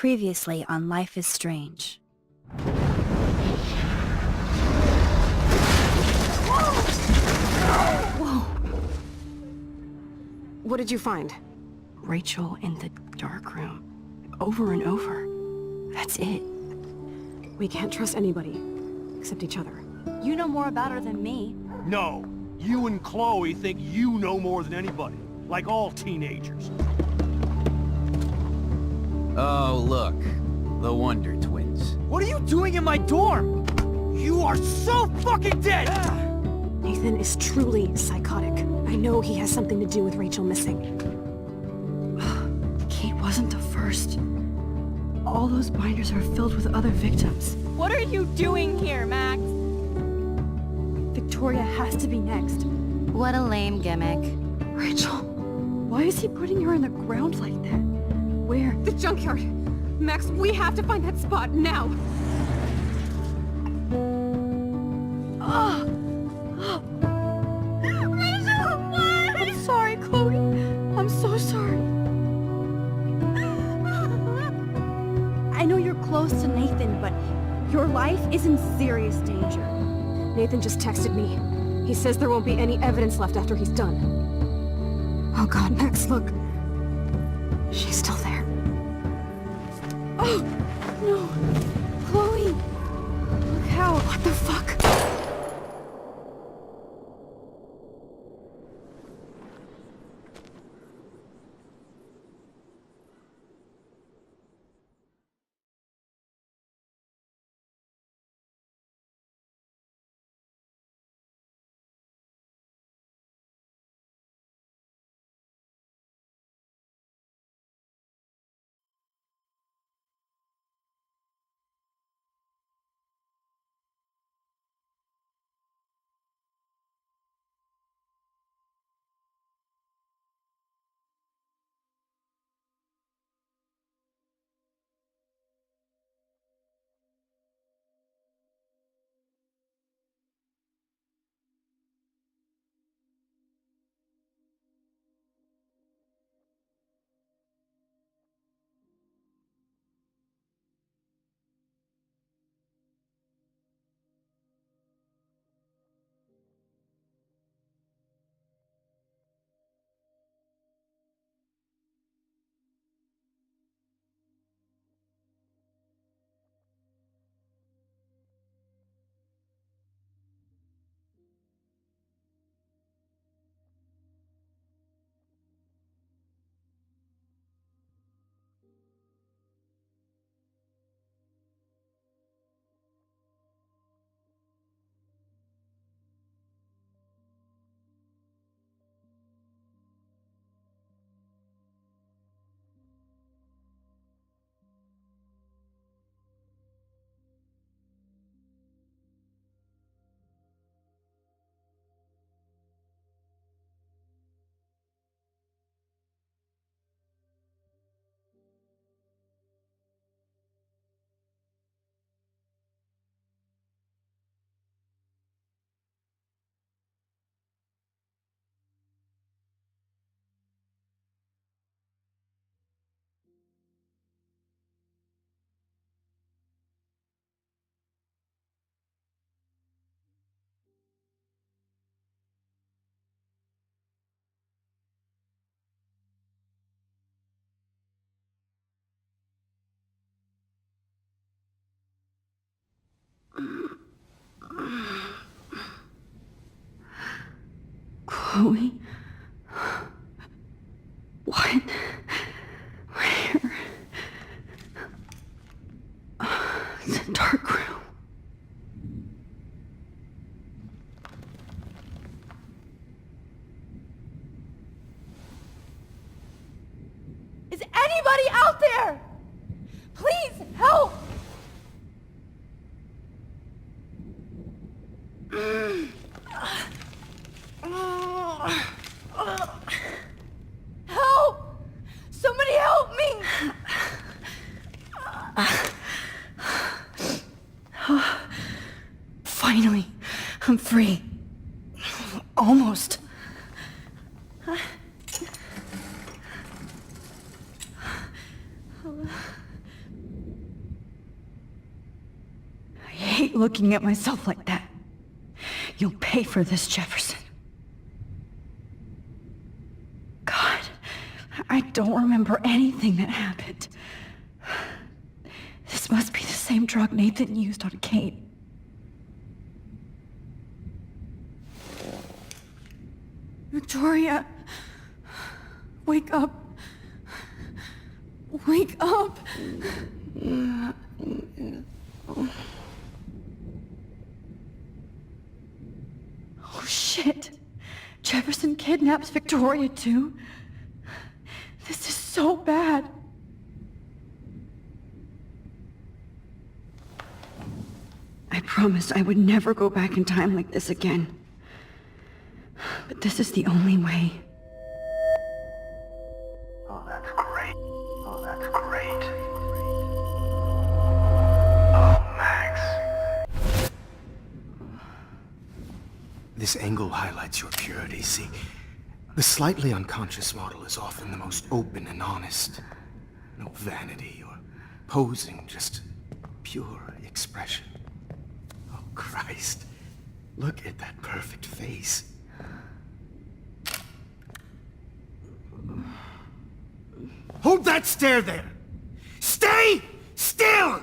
Previously on Life is Strange. Whoa! What did you find? Rachel in the dark room. Over and over. That's it. We can't trust anybody, except each other. You know more about her than me. No. You and Chloe think you know more than anybody. Like all teenagers. Oh, look. The Wonder Twins. What are you doing in my dorm? You are so fucking dead! Nathan is truly psychotic. I know he has something to do with Rachel missing. Kate wasn't the first. All those binders are filled with other victims. What are you doing here, Max? Victoria has to be next. What a lame gimmick. Rachel, why is he putting her in the ground like that? Where? The junkyard! Max, we have to find that spot now! Rachel, what? I'm sorry, Chloe. I'm so sorry. I know you're close to Nathan, but your life is in serious danger. Nathan just texted me. He says there won't be any evidence left after he's done. Oh god, Max, look. She's still there. Oh, no. Chloe. Look how. What the fuck? Chloe? What? Where? It's a dark room. Is anybody out there? Please help! Help! Somebody help me! Finally, I'm free. Almost. hate looking at myself like that. You'll pay for this, Jefferson. God, I don't remember anything that happened. This must be the same drug Nathan used on Kate. Victoria, wake up. Wake up. Oh shit. Jefferson kidnaps Victoria too? This is so bad. I promised I would never go back in time like this again. But this is the only way. Oh, that's great. Oh, that's great. Oh, Max. This angle highlights your purity, see? The slightly unconscious model is often the most open and honest. No vanity or posing, just pure expression. Oh, Christ. Look at that perfect face. Hold that stare there! Stay still!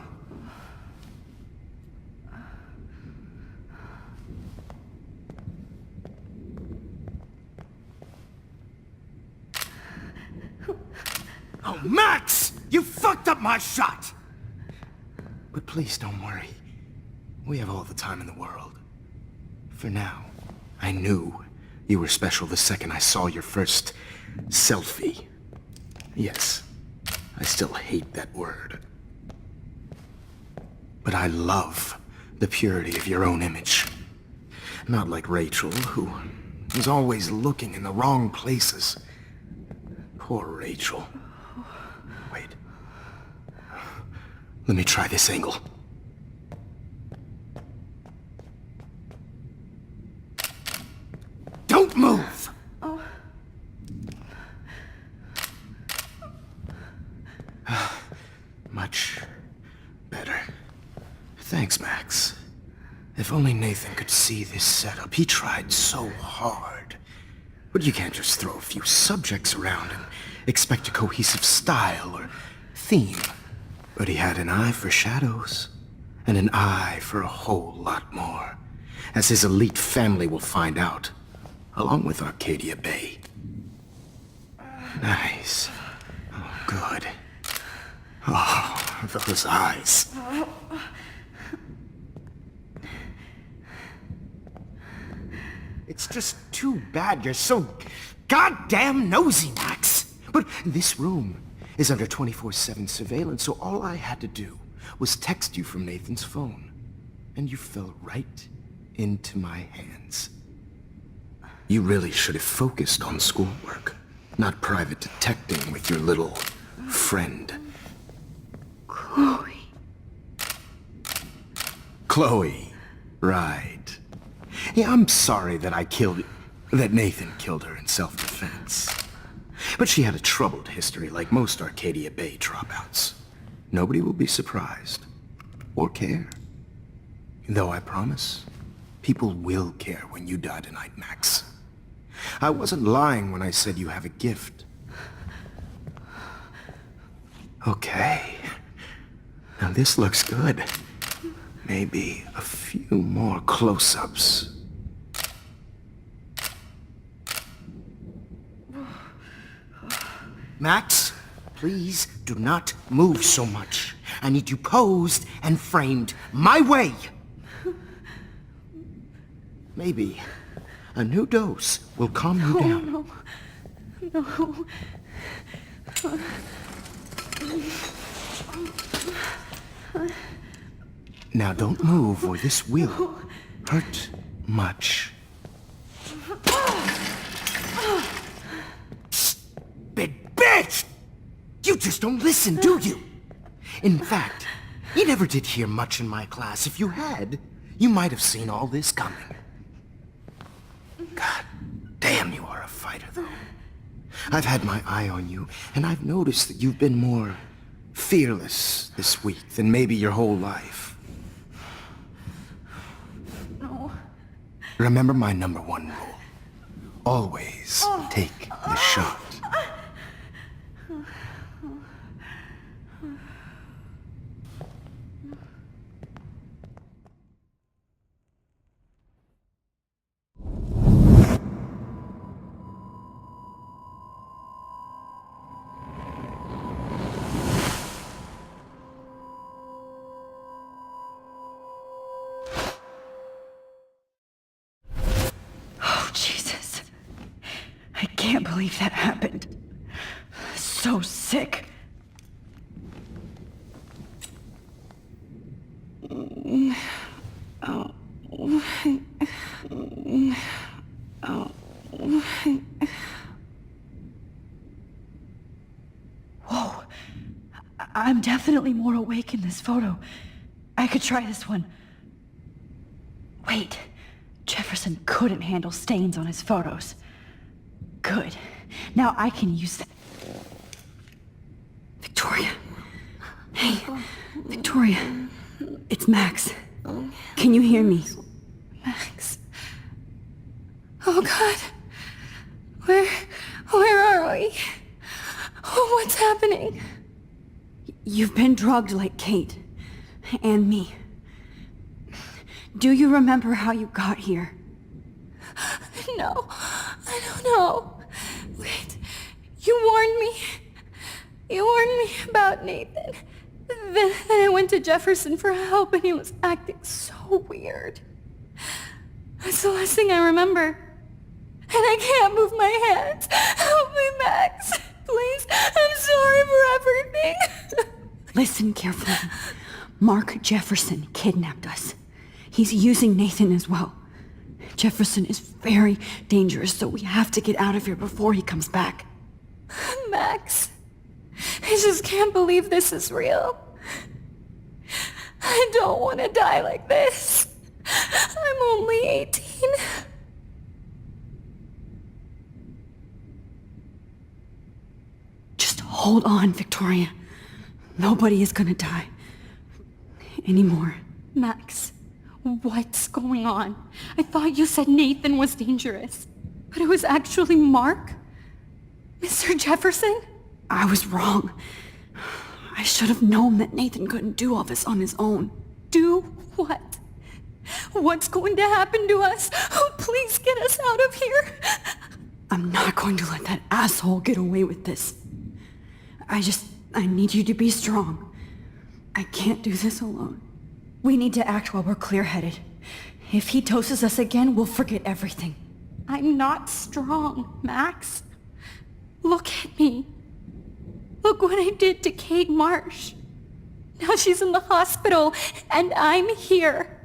Oh, Max! You fucked up my shot! But please don't worry. We have all the time in the world. For now, I knew you were special the second I saw your first selfie. Yes, I still hate that word. But I love the purity of your own image. Not like Rachel, who was always looking in the wrong places. Poor Rachel. Wait. Let me try this angle. Don't move! Much better. Thanks, Max. If only Nathan could see this setup. He tried so hard. But you can't just throw a few subjects around and expect a cohesive style or theme. But he had an eye for shadows, and an eye for a whole lot more, as his elite family will find out, along with Arcadia Bay. Nice. Oh, good. Oh, those eyes. It's just too bad you're so goddamn nosy, Max. But this room is under 24/7 surveillance, so all I had to do was text you from Nathan's phone. And you fell right into my hands. You really should have focused on schoolwork, not private detecting with your little friend. Chloe. Chloe, right. Yeah, I'm sorry that that Nathan killed her in self-defense. But she had a troubled history like most Arcadia Bay dropouts. Nobody will be surprised. Or care. Though I promise, people will care when you die tonight, Max. I wasn't lying when I said you have a gift. Okay. Now this looks good. Maybe a few more close-ups. Max, please do not move so much. I need you posed and framed my way. Maybe a new dose will calm you down. No. Now don't move or this will hurt much. Big bitch! You just don't listen, do you? In fact, you never did hear much in my class. If you had, you might have seen all this coming. God damn, you are a fighter, though. I've had my eye on you, and I've noticed that you've been more fearless this week than maybe your whole life. Remember my number one rule. Always take the shot. Oh, Jesus. I can't believe that happened. So sick. Whoa. I'm definitely more awake in this photo. I could try this one. Wait. Jefferson couldn't handle stains on his photos. Good. Now I can use that. Victoria. Hey, Victoria. It's Max. Can you hear me? Max. Oh God. Where are we? Oh, what's happening? You've been drugged like Kate. And me. Do you remember how you got here? No, I don't know. Wait, you warned me. You warned me about Nathan. Then I went to Jefferson for help and he was acting so weird. That's the last thing I remember. And I can't move my hands. Help me, Max. Please, I'm sorry for everything. Listen carefully. Mark Jefferson kidnapped us. He's using Nathan as well. Jefferson is very dangerous, so we have to get out of here before he comes back. Max, I just can't believe this is real. I don't want to die like this. I'm only 18. Just hold on, Victoria. Nobody is gonna die. Anymore. Max, what's going on? I thought you said Nathan was dangerous, but it was actually Mark? Mr. Jefferson? I was wrong. I should have known that Nathan couldn't do all this on his own. Do what? What's going to happen to us? Oh, please get us out of here. I'm not going to let that asshole get away with this. I need you to be strong. I can't do this alone. We need to act while we're clear-headed. If he doses us again, we'll forget everything. I'm not strong, Max. Look at me. Look what I did to Kate Marsh. Now she's in the hospital, and I'm here.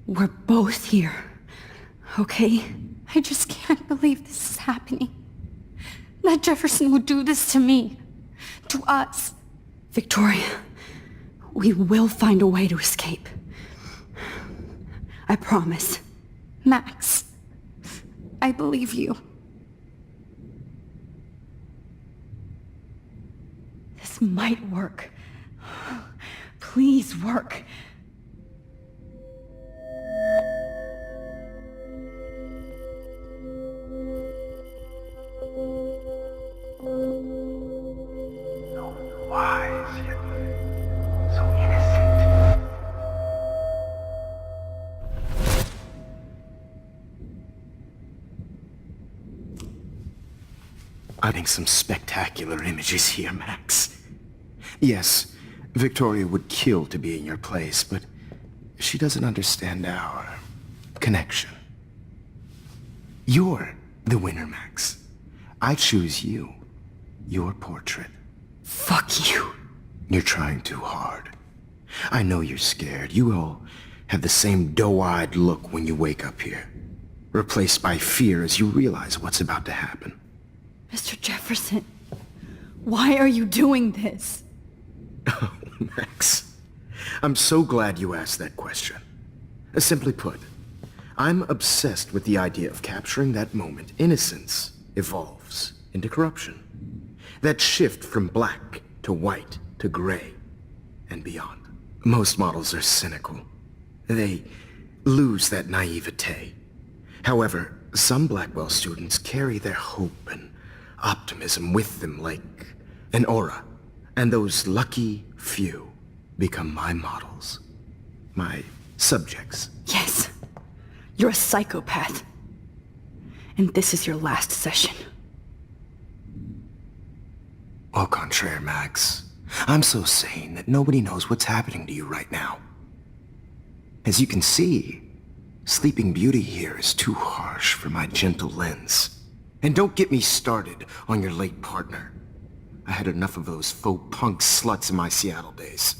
We're both here, okay? I just can't believe this is happening. That Jefferson would do this to me. To us. Victoria, we will find a way to escape. I promise. Max, I believe you. This might work. Please work. Wise yet so innocent. I think some spectacular images here, Max. Yes, Victoria would kill to be in your place, but she doesn't understand our connection. You're the winner, Max. I choose you. Your portrait. Fuck you. You're trying too hard. I know you're scared. You all have the same doe-eyed look when you wake up here, replaced by fear as you realize what's about to happen. Mr. Jefferson, why are you doing this? Oh, Max. I'm so glad you asked that question. Simply put, I'm obsessed with the idea of capturing that moment innocence evolves into corruption. That shift from black to white to gray and beyond. Most models are cynical. They lose that naivete. However, some Blackwell students carry their hope and optimism with them like an aura. And those lucky few become my models. My subjects. Yes. You're a psychopath. And this is your last session. Au contraire, Max. I'm so sane that nobody knows what's happening to you right now. As you can see, Sleeping Beauty here is too harsh for my gentle lens. And don't get me started on your late partner. I had enough of those faux punk sluts in my Seattle days.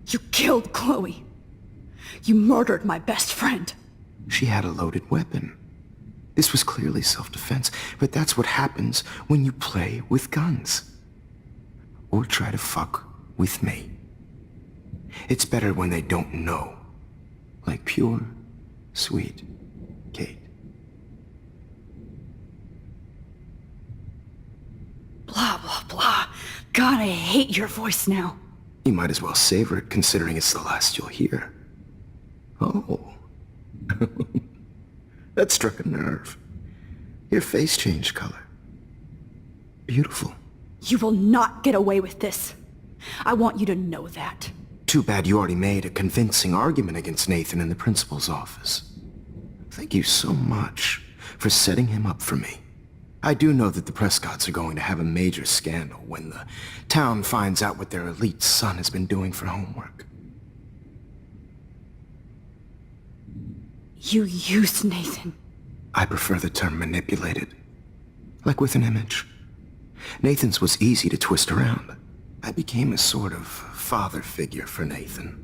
You killed Chloe. You murdered my best friend. She had a loaded weapon. This was clearly self-defense, but that's what happens when you play with guns. Or try to fuck with me. It's better when they don't know. Like pure, sweet Kate. Blah, blah, blah. God, I hate your voice now. You might as well savor it, considering it's the last you'll hear. Oh. That struck a nerve. Your face changed color. Beautiful. You will not get away with this. I want you to know that. Too bad you already made a convincing argument against Nathan in the principal's office. Thank you so much for setting him up for me. I do know that the Prescotts are going to have a major scandal when the town finds out what their elite son has been doing for homework. You used Nathan. I prefer the term manipulated. Like with an image. Nathan's was easy to twist around. I became a sort of father figure for Nathan.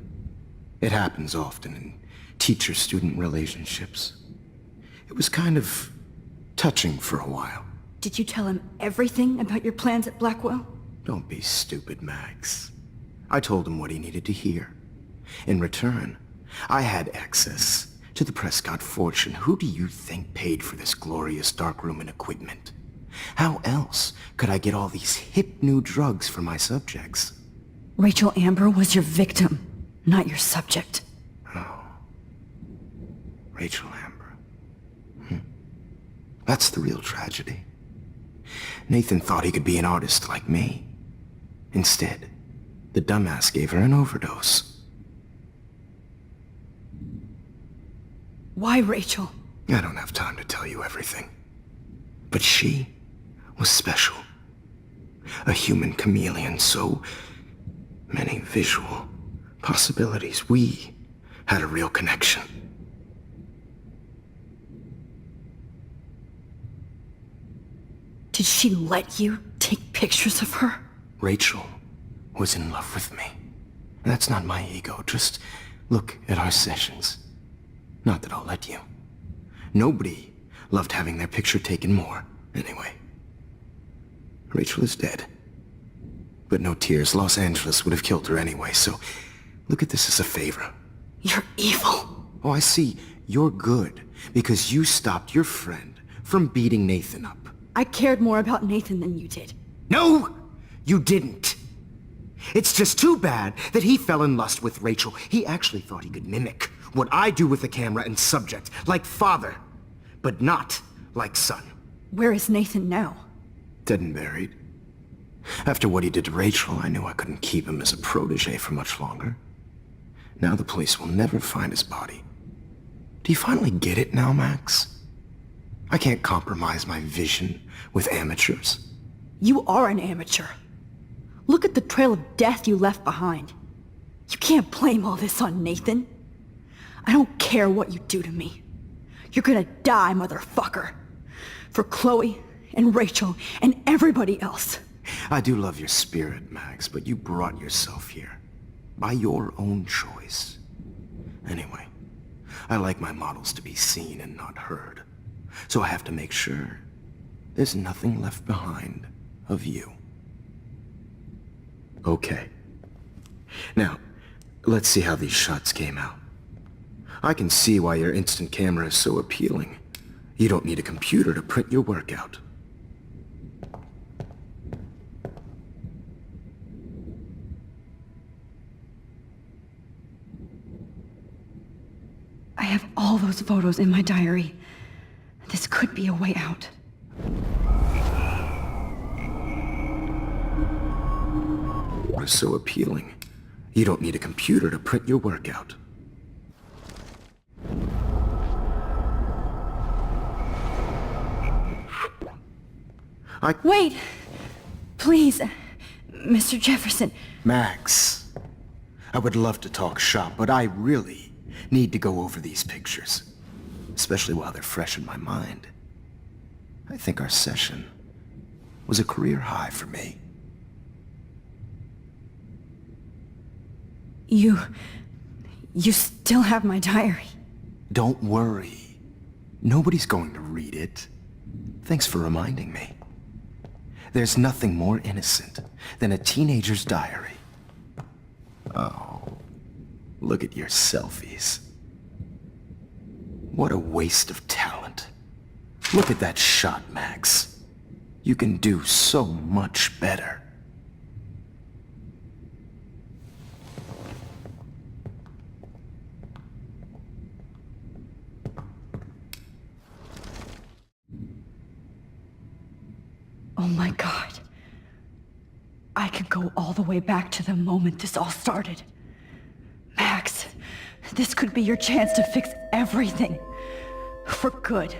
It happens often in teacher-student relationships. It was kind of touching for a while. Did you tell him everything about your plans at Blackwell? Don't be stupid, Max. I told him what he needed to hear. In return, I had access to the Prescott fortune. Who do you think paid for this glorious darkroom and equipment? How else could I get all these hip new drugs for my subjects? Rachel Amber was your victim, not your subject. Oh. Rachel Amber. That's the real tragedy. Nathan thought he could be an artist like me. Instead, the dumbass gave her an overdose. Why Rachel? I don't have time to tell you everything. But she was special. A human chameleon, so many visual possibilities. We had a real connection. Did she let you take pictures of her? Rachel was in love with me. That's not my ego. Just look at our sessions. Not that I'll let you. Nobody loved having their picture taken more, anyway. Rachel is dead. But no tears. Los Angeles would have killed her anyway, so look at this as a favor. You're evil. Oh, I see. You're good because you stopped your friend from beating Nathan up. I cared more about Nathan than you did. No, you didn't. It's just too bad that he fell in lust with Rachel. He actually thought he could mimic what I do with the camera and subject, like father, but not like son. Where is Nathan now? Dead and buried. After what he did to Rachel, I knew I couldn't keep him as a protege for much longer. Now the police will never find his body. Do you finally get it now, Max? I can't compromise my vision with amateurs. You are an amateur. Look at the trail of death you left behind. You can't blame all this on Nathan. I don't care what you do to me. You're gonna die, motherfucker. For Chloe and Rachel and everybody else. I do love your spirit, Max, but you brought yourself here. By your own choice. Anyway, I like my models to be seen and not heard. So I have to make sure there's nothing left behind of you. Okay. Now, let's see how these shots came out. I can see why your instant camera is so appealing. You don't need a computer to print your work out. all those photos in my diary. This could be a way out. What is so appealing? You don't need a computer to print your work out. Wait! Please, Mr. Jefferson. Max, I would love to talk shop, but I really need to go over these pictures, especially while they're fresh in my mind. I think our session was a career high for me. You still have my diary. Don't worry. Nobody's going to read it. Thanks for reminding me. There's nothing more innocent than a teenager's diary. Oh, look at your selfies. What a waste of talent. Look at that shot, Max. You can do so much better. Oh my God. I could go all the way back to the moment this all started. Max, this could be your chance to fix everything. For good.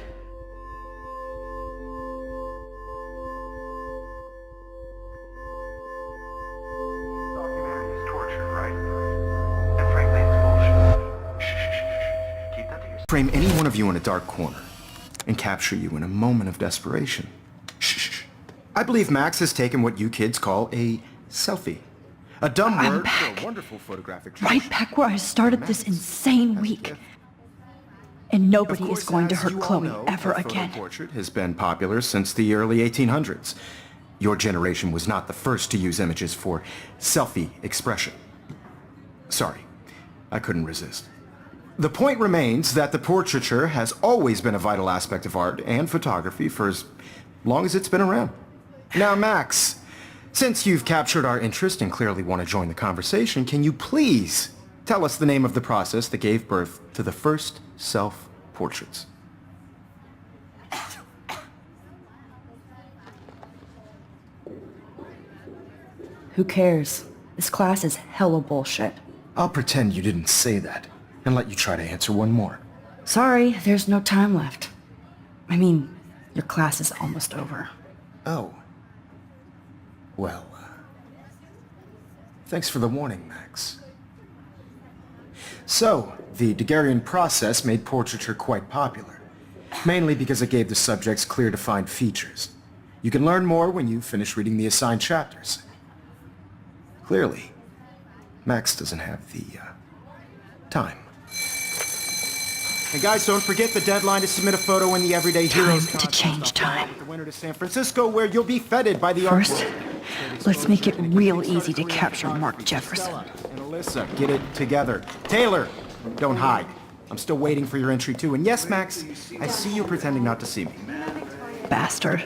Documentary is torture, right? And frankly, it's bullshit. Shh. Keep that to yourself. Frame any one of you in a dark corner and capture you in a moment of desperation. Shh. I believe Max has taken what you kids call a selfie. A dumb I'm word back. for a wonderful photographic Right back where I started this insane week. And nobody is going to hurt Chloe ever again. Portrait has been popular since the early 1800s. Your generation was not the first to use images for selfie expression. Sorry, I couldn't resist. The point remains that the portraiture has always been a vital aspect of art and photography for as long as it's been around. Now, Max, since you've captured our interest and clearly want to join the conversation, can you please tell us the name of the process that gave birth to the first self-portraits? Who cares? This class is hella bullshit. I'll pretend you didn't say that and let you try to answer one more. Sorry, there's no time left. I mean, your class is almost over. Oh. Well, thanks for the warning, Max. So, the Daguerrean process made portraiture quite popular, mainly because it gave the subjects clear defined features. You can learn more when you finish reading the assigned chapters. Clearly, Max doesn't have the, time. And guys, don't forget the deadline to submit a photo in the Everyday Heroes Time to change time. The winner to San Francisco, where you'll be feted by the art First, world. let's make it real easy to capture Mark Jefferson. And Alyssa, get it together. Taylor, don't hide. I'm still waiting for your entry too. And yes, Max, I see you pretending not to see me. Bastard.